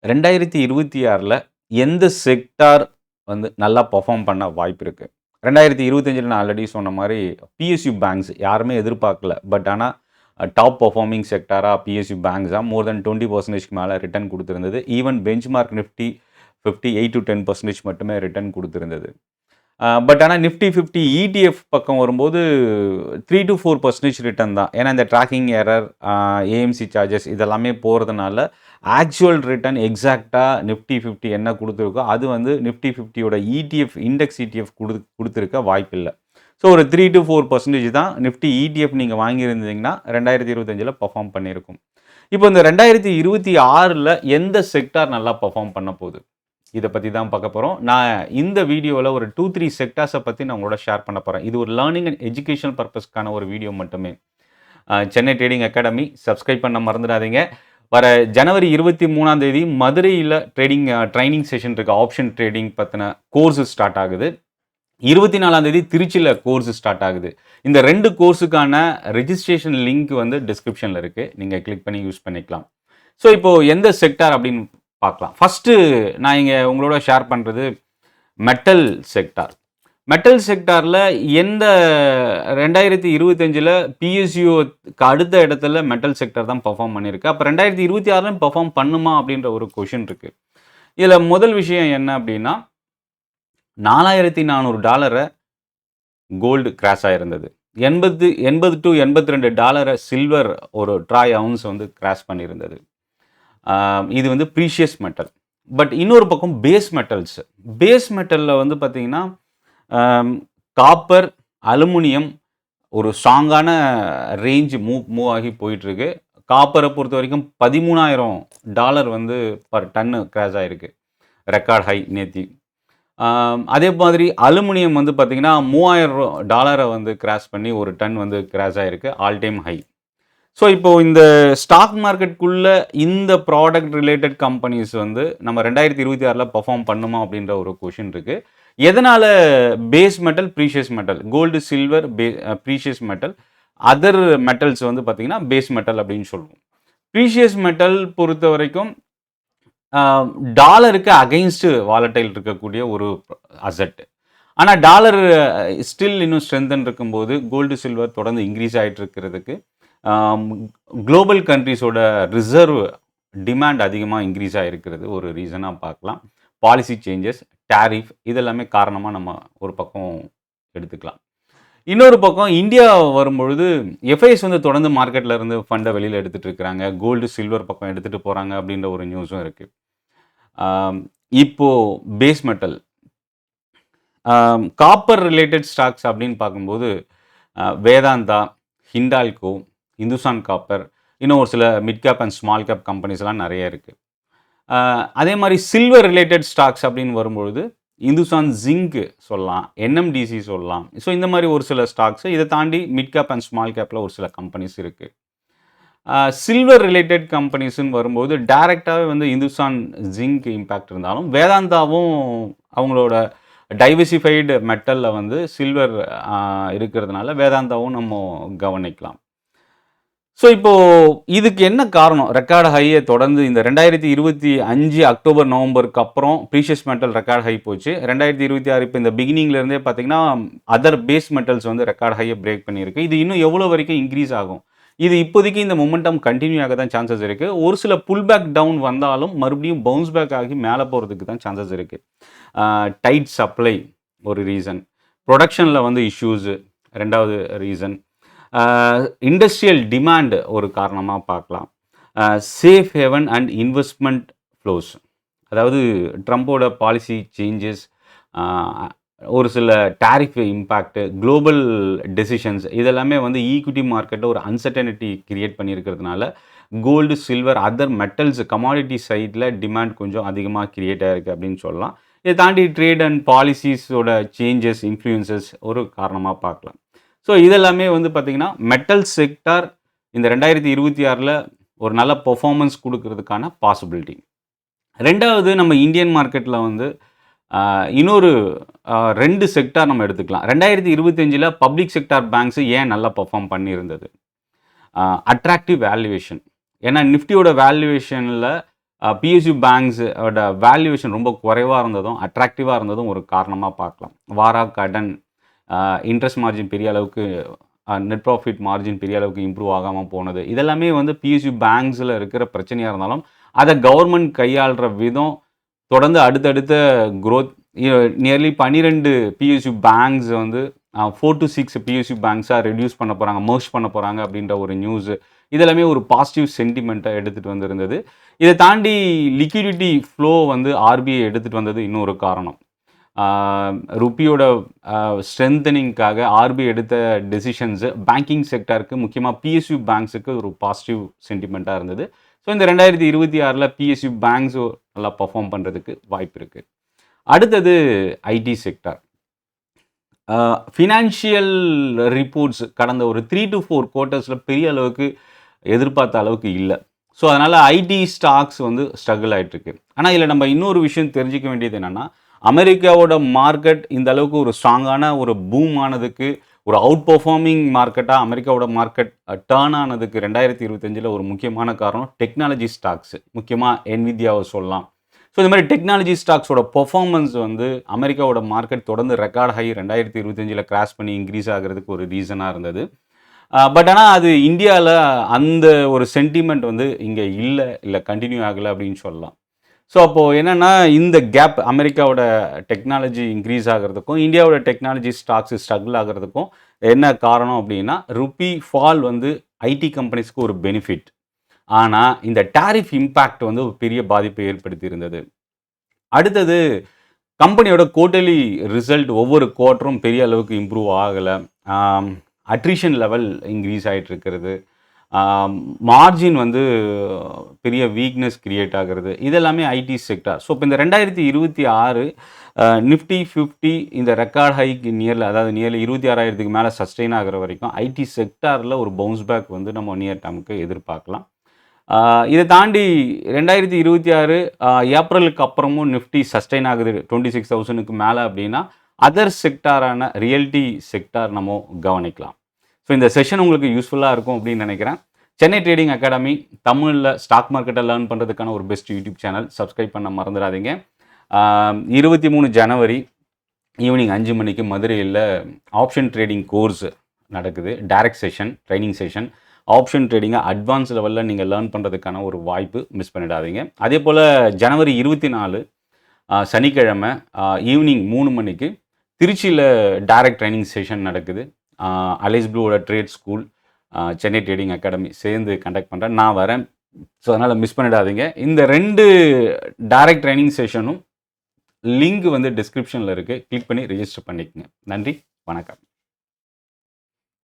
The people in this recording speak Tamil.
2026ல எந்த செக்டார் வந்து நல்லா பெர்ஃபார்ம் பண்ண வாய்ப்பு இருக்கு? 2025ல நான் ஆல்ரெடி சொன்ன மாரி பிஎஸ்யூ பேங்க்ஸ் யாருமே எதிர்பார்க்கல. பட் ஆனா டாப் பெர்ஃபார்மிங் செக்டாரா பிஎஸ்யூ பேங்க்ஸ் தான் மோர் தென் 20% மேல ரிட்டர்ன் குடுத்திருந்தது. ஈவன் பெஞ்ச்மார்க் நிஃப்டி 50 8-10% மட்டுமே ரிட்டர்ன் குடுத்திருந்தது. பட் ஆனா நிஃப்டி 50 இடிஎஃப் பக்கம் வரும்போது 3-4% ரிட்டர்ன் தான். ஏன்னா இந்த ட்ராக்கிங் எரர், ஏஎம்சி சார்ஜஸ் இதெல்லாமே போறதுனால ஆக்சுவல் ரிட்டர்ன் எக்ஸாக்ட்டா நிஃப்டி 50 என்ன குடுத்திருக்கோ, அது வந்து நிஃப்டி 50யோட இடிஎஃப் இண்டெக்ஸ் இடிஎஃப் குடுத்திருக்க வாய்ப்பில்ல. ஸோ ஒரு 3-4% தான் நிஃப்டி இடிஎஃப் நீங்க வாங்கியிருந்தீங்கன்னா 2025ல பெர்ஃபார்ம் பண்ணியிருக்கும். இப்போ இந்த 2026ல எந்த செக்டார் நல்லா பெர்ஃபார்ம் பண்ண போகுது? இத பத்தி தான் பார்க்க போறோம். நான் இந்த வீடியோல ஒரு 2, 3 செக்டார்ஸ பத்தி நான் உங்களோட ஷேர் பண்ண போறேன். இது ஒரு லேர்னிங் அண்ட் எஜுகேஷனல் பர்ப்பஸ்க்கான ஒரு வீடியோ மட்டுமே. சென்னை ட்ரேடிங் அகாடமி சப்ஸ்கிரைப் பண்ண மறந்துடாதீங்க. வர ஜனவரி 23ஆம் தேதி மதுரையில ட்ரெய்னிங் செஷன் இருக்கு. ஆப்ஷன் ட்ரேடிங் பத்தின கோர்ஸ் ஸ்டார்ட் ஆகுது. 24ஆம் தேதி திருச்சியில கோர்ஸ் ஸ்டார்ட் ஆகுது. இந்த 2 கோர்ஸுக்கான ரெஜிஸ்ட்ரேஷன் லிங்க் வந்து டிஸ்கிரிப்ஷன்ல இருக்கு. நீங்க கிளிக் பண்ணி யூஸ் பண்ணிக்கலாம். ஸோ இப்போ எந்த செக்டார் அப்படின்னு பார்க்கலாம். ஃபர்ஸ்ட்டு நான் இங்க உங்களோட ஷேர் பண்றது மெட்டல் செக்டார். மெட்டல் செக்டார்ல எந்த 2025ல பிஎஸ்யூக்கு அடுத்த இடத்துல மெட்டல் செக்டார் தான் பெர்ஃபார்ம் பண்ணியிருக்கு. அப்ப 2026லும் பெர்ஃபார்ம் பண்ணுமா அப்படின்ற ஒரு கொஸ்டின் இருக்கு. இதுல முதல் விஷயம் என்ன அப்படின்னா, $4,400 கோல்டு கிராஷ் ஆயிருந்தது. 80 to $82 சில்வர் ஒரு ட்ராய் அவுன்ஸ் வந்து கிராஷ் பண்ணியிருந்தது. இது வந்து ப்ரீஷியஸ் மெட்டல். பட் இன்னொரு பக்கம் பேஸ் மெட்டல்ஸ். பேஸ் மெட்டல்ல வந்து பார்த்தீங்கன்னா, காப்பர், அலுமினியம் ஒரு ஸ்ட்ராங்கான ரேஞ்ச் மூவ் ஆகி போயிட்டுருக்கு. காப்பரை பொறுத்த வரைக்கும் $13,000 வந்து பர் டன்னு கிராஷ் ஆயிருக்கு. ரெக்கார்ட் ஹை நேத்தி. அதே மாதிரி அலுமினியம் வந்து பார்த்தீங்கன்னா, $3,000 வந்து கிராஷ் பண்ணி ஒரு டன் வந்து கிராஷ் ஆயிருக்கு. All time high. ஸோ இப்போ இந்த ஸ்டாக் மார்க்கெட்டுக்குள்ள இந்த ப்ராடக்ட் ரிலேட்டட் கம்பெனிஸ் வந்து நம்ம 2026ல பெர்ஃபார்ம் பண்ணுமா அப்படின்ற ஒரு கொஷின் இருக்கு. எதனால base metal, precious metal, gold, silver, precious metal, other metals வந்து பார்த்தீங்கன்னா பேஸ் மெட்டல் அப்படின்னு சொல்லுவோம். ப்ரீஷியஸ் மெட்டல் பொறுத்த வரைக்கும் டாலருக்கு அகைன்ஸ்ட் வாலட்டைல் இருக்கக்கூடிய ஒரு அசெட். ஆனால் டாலர் ஸ்டில் இன்னும் ஸ்ட்ரென்தன் இருக்கும்போது கோல்டு, சில்வர் தொடர்ந்து இன்க்ரீஸ் ஆகிட்டு இருக்கிறதுக்கு குளோபல் கண்ட்ரிஸோட ரிசர்வ் டிமாண்ட் அதிகமாக இன்க்ரீஸ் ஆகிருக்கிறது ஒரு ரீசனாக பார்க்கலாம். பாலிசி சேஞ்சஸ், டேரிஃப் இதெல்லாமே காரணமாக நம்ம ஒரு பக்கம் எடுத்துக்கலாம். இன்னொரு பக்கம் இந்தியா வரும்பொழுது எஃப்ஐஎஸ் வந்து தொடர்ந்து மார்க்கெட்டில் இருந்து ஃபண்டை வெளியில் எடுத்துகிட்டு இருக்கிறாங்க. கோல்டு, சில்வர் பக்கம் எடுத்துகிட்டு போகிறாங்க அப்படின்ற ஒரு நியூஸும் இருக்குது. இப்போது base metal, copper related stocks அப்படின்னு பார்க்கும்போது வேதாந்தா, ஹிண்டால்கோ, இந்துஸ்தான் காப்பர், இன்னும் ஒரு சில mid cap and small cap கம்பெனிஸ்லாம் நிறைய இருக்குது. அதே மாதிரி சில்வர் ரிலேட்டட் ஸ்டாக்ஸ் அப்படின்னு வரும்பொழுது இந்துஸ்தான் ஜிங்க் சொல்லலாம், என்எம்டிசி சொல்லலாம். ஸோ இந்த மாதிரி ஒரு சில ஸ்டாக்ஸ், இதை தாண்டி மிட் கேப் அண்ட் ஸ்மால் கேப்பில் ஒரு சில கம்பெனிஸ் இருக்குது. சில்வர் ரிலேட்டட் கம்பெனிஸ்ன்னு வரும்போது டைரெக்டாகவே வந்து இந்துஸ்தான் ஜிங்க் இம்பேக்ட் இருந்தாலும் வேதாந்தாவும் அவங்களோட டைவர்சிஃபைடு மெட்டலில் வந்து சில்வர் இருக்கிறதுனால வேதாந்தாவும் நம்ம கவனிக்கலாம். ஸோ இப்போது இதுக்கு என்ன காரணம்? ரெக்கார்டு ஹையை தொடர்ந்து இந்த 2025 அக்டோபர், நவம்பருக்கு அப்புறம் ப்ரீஷியஸ் மெட்டல் ரெக்கார்டு ஹை போச்சு. 2026 இப்போ இந்த பிகினிங்லேருந்தே பார்த்தீங்கன்னா அதர் பேஸ் மெட்டல்ஸ் வந்து ரெக்கார்டு ஹையை பிரேக் பண்ணியிருக்கு. இது இன்னும் எவ்வளோ வரைக்கும் இன்க்ரீஸ் ஆகும்? இது இப்போதைக்கு இந்த மொமெண்டம் கண்டினியூ ஆக தான் சான்சஸ் இருக்குது. ஒரு சில புல் பேக் டவுன் வந்தாலும் மறுபடியும் பவுன்ஸ் பேக் ஆகி மேலே போகிறதுக்கு தான் சான்சஸ் இருக்குது. டைட் சப்ளை ஒரு ரீசன், ப்ரொடக்ஷனில் வந்து இஷ்யூஸு ரெண்டாவது ரீசன், இண்டஸ்ட்ரியல் டிமாண்ட் ஒரு காரணமாக பார்க்கலாம், safe haven and investment flows. அதாவது ட்ரம்போட பாலிசி சேஞ்சஸ், ஒரு சில டேரிஃப் இம்பேக்ட்டு, குளோபல் டெசிஷன்ஸ் இதெல்லாமே வந்து ஈக்விட்டி மார்க்கெட்டில் ஒரு அன்சர்டனிட்டி கிரியேட் பண்ணியிருக்கிறதுனால gold, silver, other metals commodity சைடில் டிமாண்ட் கொஞ்சம் அதிகமாக கிரியேட் ஆகிருக்கு அப்படின்னு சொல்லலாம். இதை தாண்டி ட்ரேட் அண்ட் பாலிசிஸோட சேஞ்சஸ், இன்ஃப்ளூயன்சஸ் ஒரு காரணமாக பார்க்கலாம். ஸோ இதெல்லாமே வந்து பார்த்திங்கன்னா மெட்டல் செக்டார் இந்த 2026ல் ஒரு நல்ல பெர்ஃபார்மன்ஸ் கொடுக்கறதுக்கான பாசிபிலிட்டி. ரெண்டாவது நம்ம இந்தியன் மார்க்கெட்டில் வந்து இன்னொரு 2 செக்டார் நம்ம எடுத்துக்கலாம். 2025ல் பப்ளிக் செக்டார் பேங்க்ஸ் ஏன் நல்லா பெர்ஃபார்ம் பண்ணியிருந்தது? Attractive valuation. ஏன்னா நிஃப்டியோட வேல்யூவேஷனில் பிஎஸ்யூ பேங்க்ஸோட வேல்யூவேஷன் ரொம்ப குறைவாக இருந்ததும் அட்ராக்டிவாக இருந்ததும் ஒரு காரணமாக பார்க்கலாம். வாரா கடன், இன்ட்ரெஸ்ட் மார்ஜின் பெரிய அளவுக்கு, நெட் ப்ராஃபிட் மார்ஜின் பெரிய அளவுக்கு இம்ப்ரூவ் ஆகாமல் போனது, இதெல்லாமே வந்து பிஎஸ்யூ பேங்க்ஸில் இருக்கிற பிரச்சனையாக இருந்தாலும் அதை கவர்மெண்ட் கையாளுற விதம் தொடர்ந்து அடுத்தடுத்த க்ரோத். நியர்லி 12 பிஎஸ்யூ பேங்க்ஸ் வந்து 4 to 6 பிஎஸ்யூ பேங்க்ஸாக ரெடியூஸ் பண்ண போகிறாங்க, மர்ஜ் பண்ண போகிறாங்க அப்படின்ற ஒரு நியூஸு, இதெல்லாமே ஒரு பாசிட்டிவ் சென்டிமெண்ட்டாக எடுத்துகிட்டு வந்திருந்தது. இதை தாண்டி லிக்விடிட்டி ஃப்ளோ வந்து ஆர்பிஐ எடுத்துகிட்டு வந்தது இன்னொரு காரணம். ருப்பியோட ஸ்ட்ரென்தனிங்காக ஆர்பிஐ எடுத்த டெசிஷன்ஸு பேங்கிங் செக்டருக்கு, முக்கியமாக பிஎஸ்யூ பேங்க்ஸுக்கு ஒரு பாசிட்டிவ் சென்டிமெண்ட்டாக இருந்தது. ஸோ இந்த 2026 பிஎஸ்யூ பேங்க்ஸ் நல்லா பர்ஃபார்ம் பண்ணுறதுக்கு வாய்ப்பு இருக்குது. அடுத்தது ஐடி செக்டார். ஃபினான்ஷியல் ரிப்போர்ட்ஸ் கடந்த ஒரு 3 to 4 குவார்ட்டர்ஸில் பெரிய அளவுக்கு எதிர்பார்த்த அளவுக்கு இல்லை. ஸோ அதனால் ஐடி ஸ்டாக்ஸ் வந்து ஸ்ட்ரகிள் ஆகிட்டுருக்கு. ஆனால் இதில் நம்ம இன்னொரு விஷயம் தெரிஞ்சிக்க வேண்டியது என்னென்னா, அமெரிக்காவோட மார்க்கெட் இந்த அளவுக்கு ஒரு ஸ்ட்ராங்கான ஒரு பூம் ஆனதுக்கு, ஒரு அவுட் பர்ஃபார்மிங் மார்க்கெட்டாக அமெரிக்காவோட மார்க்கெட் டேர்ன் ஆனதுக்கு 2025 ஒரு முக்கியமான காரணம் டெக்னாலஜி ஸ்டாக்ஸு, முக்கியமாக என்விடியாவை சொல்லலாம். ஸோ இந்த மாதிரி டெக்னாலஜி ஸ்டாக்ஸோட பெர்ஃபார்மன்ஸ் வந்து அமெரிக்காவோட மார்க்கெட் தொடர்ந்து ரெக்கார்ட் ஹை 2025 கிராஸ் பண்ணி இன்க்ரீஸ் ஆகிறதுக்கு ஒரு ரீசனாக இருந்தது. பட் ஆனால் அது இந்தியாவில் அந்த ஒரு சென்டிமெண்ட் வந்து இங்கே இல்லை கண்டினியூ ஆகலை அப்படின்னு சொல்லலாம். ஸோ அப்போது என்னென்னா, இந்த கேப் அமெரிக்காவோட டெக்னாலஜி இன்க்ரீஸ் ஆகிறதுக்கும் இந்தியாவோட டெக்னாலஜி ஸ்டாக்ஸ் ஸ்ட்ரகிள் ஆகிறதுக்கும் என்ன காரணம் அப்படின்னா, ருப்பி ஃபால் வந்து ஐடி கம்பெனிஸ்க்கு ஒரு பெனிஃபிட். ஆனால் இந்த டாரிஃப் இம்பேக்ட் வந்து ஒரு பெரிய பாதிப்பை ஏற்படுத்தி இருந்தது. அடுத்தது கம்பெனியோட குவார்ட்டர்லி ரிசல்ட் ஒவ்வொரு குவார்ட்டரும் பெரிய அளவுக்கு இம்ப்ரூவ் ஆகலை. அட்ரிஷன் லெவல் இன்க்ரீஸ் ஆகிட்டு இருக்கிறது, மார்ஜின் வந்து பெரிய வீக்னஸ் கிரியேட் ஆகிறது, இதெல்லாமே ஐடி செக்டார். ஸோ இப்போ இந்த 2026 நிஃப்டி 50 இந்த ரெக்கார்ட் ஹைக்கு அதாவது நியர்லி 26,000க்கு மேலே சஸ்டெயின் ஆகிற வரைக்கும் ஐடி செக்டாரில் ஒரு பவுன்ஸ் பேக் வந்து நம்ம நியர் டேர்முக்கு எதிர்பார்க்கலாம். இதை தாண்டி 2026 ஏப்ரலுக்கு அப்புறமும் நிஃப்டி சஸ்டெயின் ஆகுது 26,000க்கு மேலே அப்படின்னா அதர் செக்டாரான ரியல்டி செக்டார் நம்ம கவனிக்கலாம். ஸோ இந்த செஷன் உங்களுக்கு யூஸ்ஃபுல்லாக இருக்கும் அப்படின்னு நினைக்கிறேன். சென்னை ட்ரேடிங் அகாடமி தமிழில் ஸ்டாக் மார்க்கெட்டை லேர்ன் பண்ணுறதுக்கான ஒரு பெஸ்ட் யூடியூப் சேனல். சப்ஸ்கிரைப் பண்ண மறந்துடாதீங்க. 23 ஜனவரி ஈவினிங் 5 மணிக்கு மதுரையில் ஆப்ஷன் ட்ரேடிங் கோர்ஸ் நடக்குது. Direct session, training session. Option ட்ரேடிங்கை அட்வான்ஸ் லெவலில் நீங்கள் லேர்ன் பண்ணுறதுக்கான ஒரு வாய்ப்பு மிஸ் பண்ணிடாதீங்க. அதே போல் ஜனவரி 24 சனிக்கிழமை ஈவினிங் 3 மணிக்கு திருச்சியில் டைரக்ட் ட்ரைனிங் செஷன் நடக்குது. அலைஸ் ப்ளூவோட trade school, Chennai trading academy சேர்ந்து கண்டக்ட் பண்ணுறேன், நான் வரேன். ஸோ அதனால் மிஸ் பண்ணிடாதீங்க. இந்த 2 டைரக்ட் ட்ரைனிங் செஷனும் லிங்க் வந்து டிஸ்கிரிப்ஷனில் இருக்குது, கிளிக் பண்ணி ரிஜிஸ்டர் பண்ணிக்கோங்க. நன்றி, வணக்கம்.